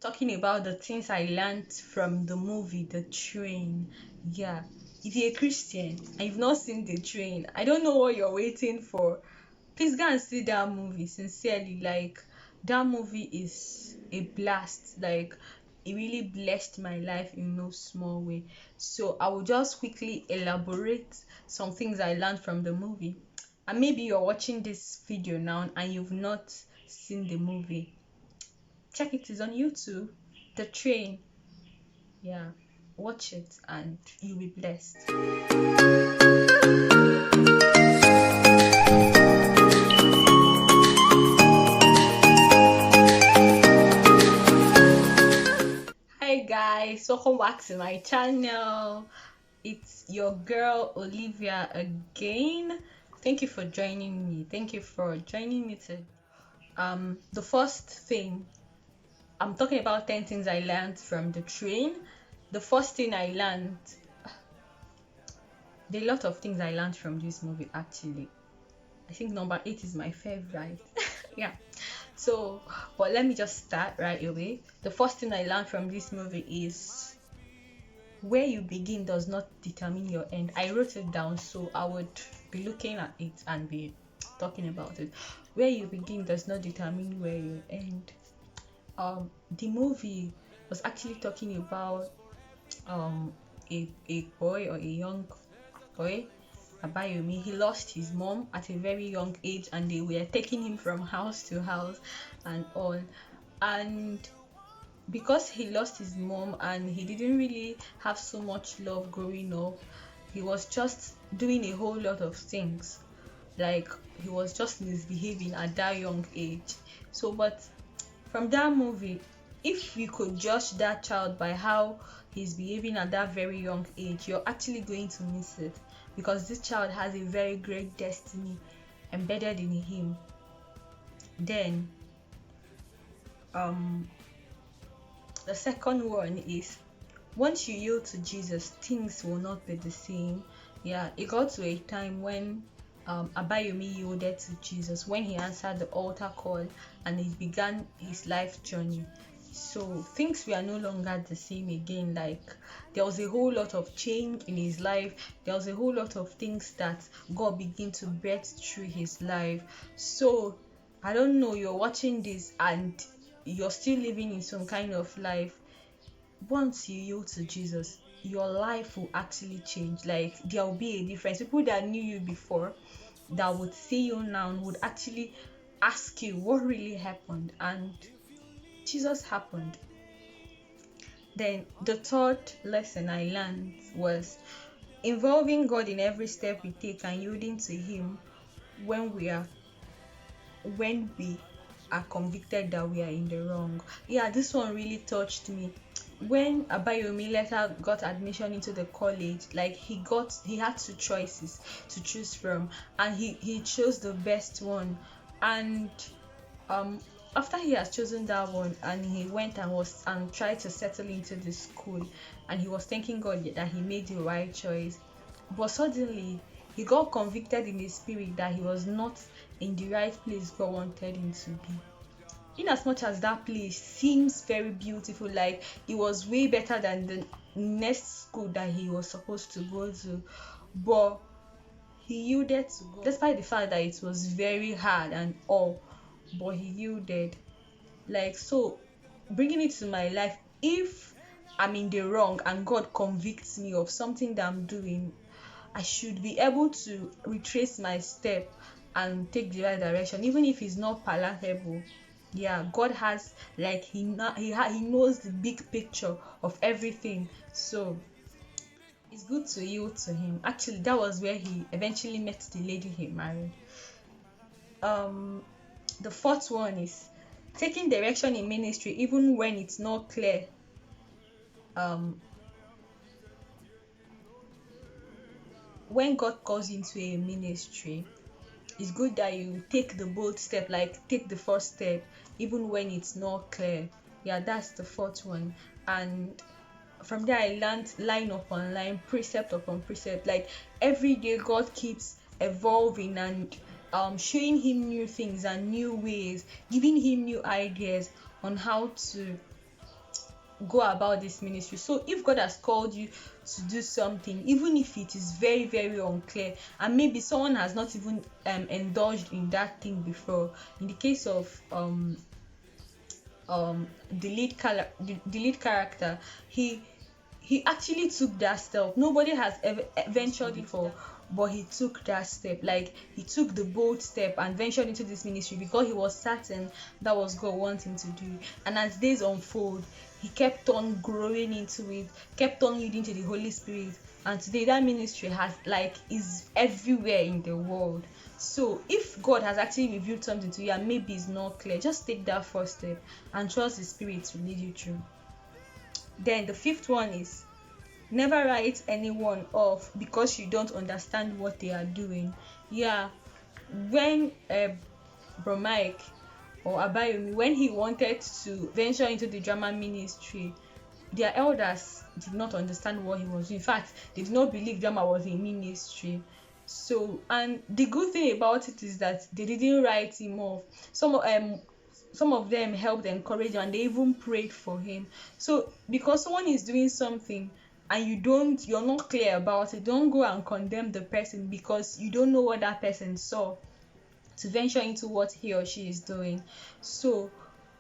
talking about the things I learned from the movie The Train. Yeah, if you're a Christian and you've not seen The Train, I don't know what you're waiting for. Please go and see that movie. Sincerely, like that movie is a blast. Like it really blessed my life in no small way. So I will just quickly elaborate some things I learned from the movie. And maybe you're watching this video now and you've not seen the movie. Check it is on YouTube. The Train. Yeah, watch it and you'll be blessed. Hi guys, welcome back to my channel. It's your girl Olivia again. Thank you for joining me. Today. The first thing I'm talking about 10 things I learned from The Train. The first thing I learned, there are a lot of things I learned from this movie actually. I think number 8 is my favorite. Yeah. So, but let me just start right away. The first thing I learned from this movie is where you begin does not determine your end. I wrote it down so I would be looking at it and be talking about it. Where you begin does not determine where you end. The movie was actually talking about a boy or a young boy, Abayomi. He lost his mom at a very young age and they were taking him from house to house and all. And because he lost his mom and he didn't really have so much love growing up, he was just doing a whole lot of things. Like he was just misbehaving at that young age. So, but from that movie, if you could judge that child by how he's behaving at that very young age, you're actually going to miss it because this child has a very great destiny embedded in him. Then, the second one is once you yield to Jesus, things will not be the same. Yeah, it got to a time when Abayomi yielded to Jesus when he answered the altar call and he began his life journey. So things were no longer the same again. Like there was a whole lot of change in his life. There was a whole lot of things that God began to birth through his life. So I don't know, you're watching this and you're still living in some kind of life. Once you yield to Jesus, your life will actually change. Like there will be a difference. People that knew you before that would see you now would actually ask you what really happened, and Jesus happened. Then the third lesson I learned was involving God in every step we take and yielding to him when we are convicted that we are in the wrong. Yeah, this one really touched me. When Abayomi later got admission into the college, like he had two choices to choose from, and he chose the best one. And after he has chosen that one, and he went and tried to settle into the school, and he was thanking God that he made the right choice. But suddenly he got convicted in his spirit that he was not in the right place God wanted him to be. In as much as that place seems very beautiful, like it was way better than the next school that he was supposed to go to, but he yielded to God despite the fact that it was very hard and all, but he yielded. Like, so bringing it to my life, if I'm in the wrong and God convicts me of something that I'm doing, I should be able to retrace my step and take the right direction, even if it's not palatable. Yeah, God has, like, he knows the big picture of everything. So it's good to yield to him. Actually, that was where he eventually met the lady he married. The fourth one is taking direction in ministry even when it's not clear. When God calls you into a ministry, it's good that you take the bold step, like take the first step even when it's not clear. Yeah, that's the fourth one. And from there I learned line upon line, precept upon precept. Like every day God keeps evolving and showing him new things and new ways, giving him new ideas on how to go about this ministry. So if God has called you to do something, even if it is very very unclear, and maybe someone has not even indulged in that thing before, in the case of the lead character, he he actually took that step. Nobody has ever ventured before, but he took that step. Like, he took the bold step and ventured into this ministry because he was certain that was God wanting to do. And as days unfold, he kept on growing into it, kept on leading to the Holy Spirit, and today that ministry has, like, is everywhere in the world. So if God has actually revealed something to you and maybe it's not clear, just take that first step and trust the Spirit to lead you through. Then the fifth one is, never write anyone off because you don't understand what they are doing. Yeah, when Bro Mike or Abayomi, when he wanted to venture into the drama ministry, their elders did not understand what he was doing. In fact, they did not believe drama was a ministry. So, and the good thing about it is that they didn't write him off. Some of them helped encourage him, and they even prayed for him. So because someone is doing something and you're not clear about it, don't go and condemn the person because you don't know what that person saw to venture into what he or she is doing. So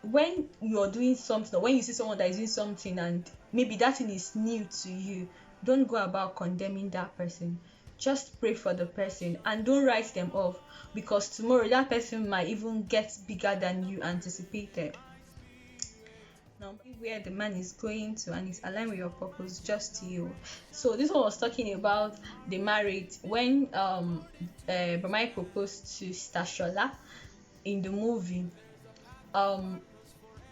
when you're doing something, or when you see someone that is doing something and maybe that thing is new to you, don't go about condemning that person. Just pray for the person and don't write them off, because tomorrow that person might even get bigger than you anticipated. Now, where the man is going to and it's aligned with your purpose, just you. So this one was talking about the marriage when Bamai proposed to Sister Shola in the movie.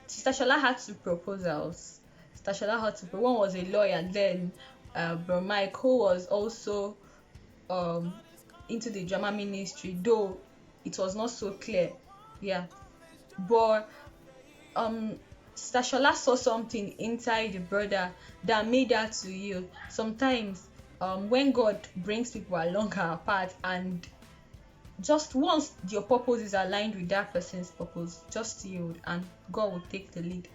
Sister Shola had two proposals. Sister Shola had two. One was a lawyer, then Bamai, who was also into the drama ministry, though it was not so clear. Yeah, but Sister Shola saw something inside the brother that made her to yield. Sometimes when God brings people along our path, and just once your purpose is aligned with that person's purpose, just yield and God will take the lead.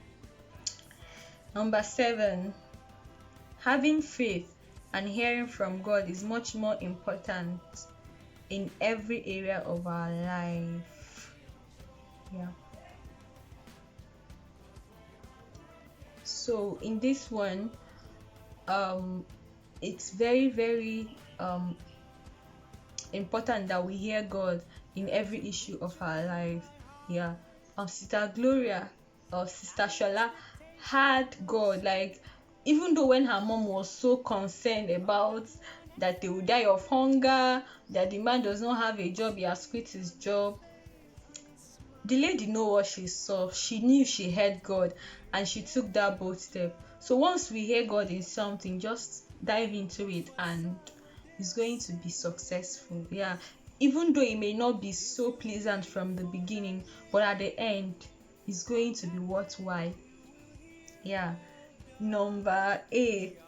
Number 7, having faith and hearing from God is much more important in every area of our life. Yeah. So in this one, it's very very important that we hear God in every issue of our life. Yeah. Sister Gloria or Sister Shola had God, like, even though when her mom was so concerned about that they would die of hunger, that the man does not have a job, he has quit his job, the lady know what she saw. She knew she heard God and she took that bold step. So once we hear God in something, just dive into it and it's going to be successful. Yeah, even though it may not be so pleasant from the beginning, but at the end it's going to be worthwhile. Yeah. Number 8,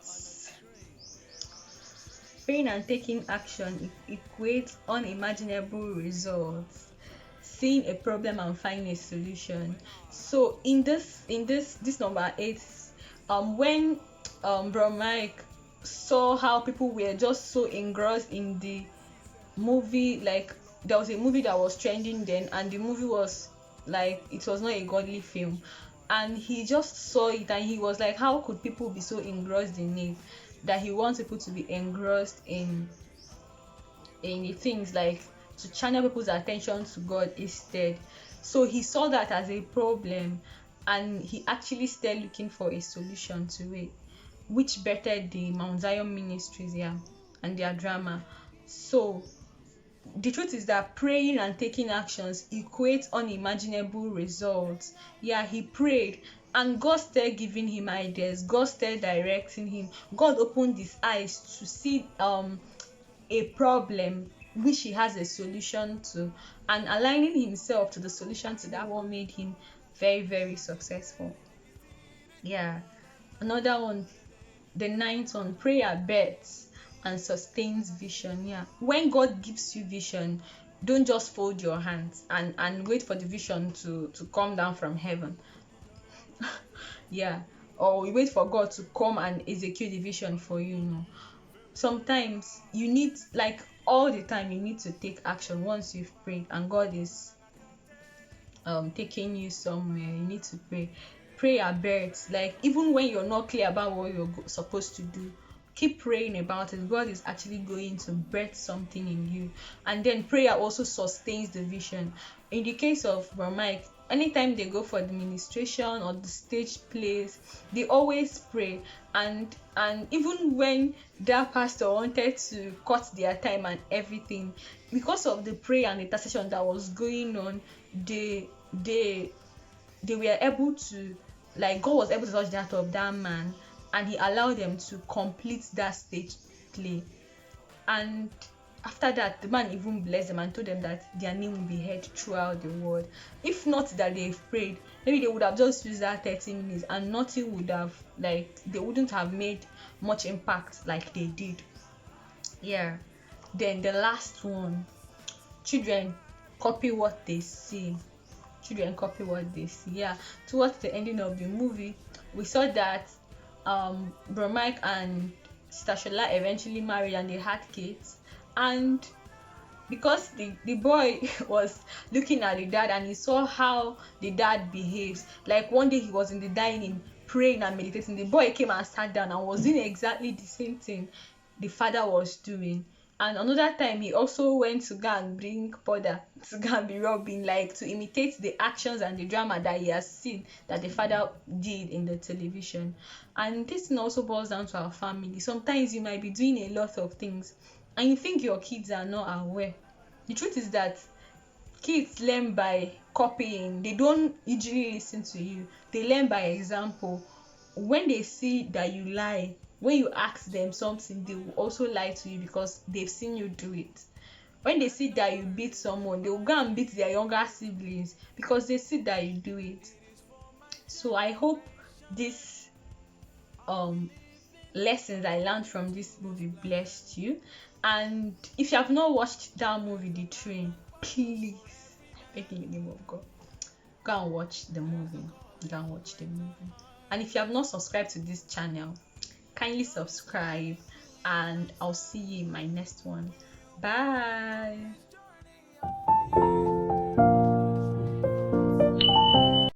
praying and taking action equates unimaginable results. Seeing a problem and finding a solution. So in this number 8, when Bro Mike saw how people were just so engrossed in the movie, like there was a movie that was trending then, and the movie was like, it was not a godly film, and he just saw it and he was like, how could people be so engrossed in it that he wants people to be engrossed in the things, like to channel people's attention to God instead. So he saw that as a problem and he actually started looking for a solution to it, which bettered the Mount Zion ministries, yeah, and their drama. So the truth is that praying and taking actions equate unimaginable results. Yeah, he prayed and God started giving him ideas, God started directing him, God opened his eyes to see a problem which he has a solution to, and aligning himself to the solution to that one made him very very successful. Yeah. Another one, the 9th one, prayer bets and sustains vision. Yeah, when God gives you vision, don't just fold your hands and wait for the vision to come down from heaven. Yeah, or you wait for God to come and execute the vision for you. No, sometimes you need, like all the time, you need to take action once you've prayed and God is taking you somewhere. You need to pray about, like even when you're not clear about what you're supposed to do, keep praying about it. God is actually going to birth something in you. And then prayer also sustains the vision. In the case of Bro Mike, anytime they go for the ministration or the stage plays, they always pray. And even when that pastor wanted to cut their time and everything, because of the prayer and intercession that was going on, they they they were able to, like God was able to touch the heart of that man, and he allowed them to complete that stage play. And after that, the man even blessed them and told them that their name will be heard throughout the world. If not that they've prayed, maybe they would have just used that 30 minutes and nothing would have, like they wouldn't have made much impact like they did. Yeah. Then the last one, children copy what they see. Children copy what they see. Yeah. Towards the ending of the movie, we saw that Bro Mike and Sister Shola eventually married and they had kids. And because the boy was looking at the dad and he saw how the dad behaves, like one day he was in the dining praying and meditating, the boy came and sat down and was doing exactly the same thing the father was doing. And another time he also went to go and bring powder to go and be rubbing, like to imitate the actions and the drama that he has seen that the father did in the television. And this thing also boils down to our family. Sometimes you might be doing a lot of things and you think your kids are not aware. The truth is that kids learn by copying. They don't usually listen to you. They learn by example. When they see that you lie, when you ask them something, they will also lie to you because they've seen you do it. When they see that you beat someone, they will go and beat their younger siblings because they see that you do it. So I hope this lessons I learned from this movie blessed you. And if you have not watched that movie, The Train, please, I beg in the name of God, go and watch the movie. Go and watch the movie. And if you have not subscribed to this channel, kindly subscribe, and I'll see you in my next one. Bye.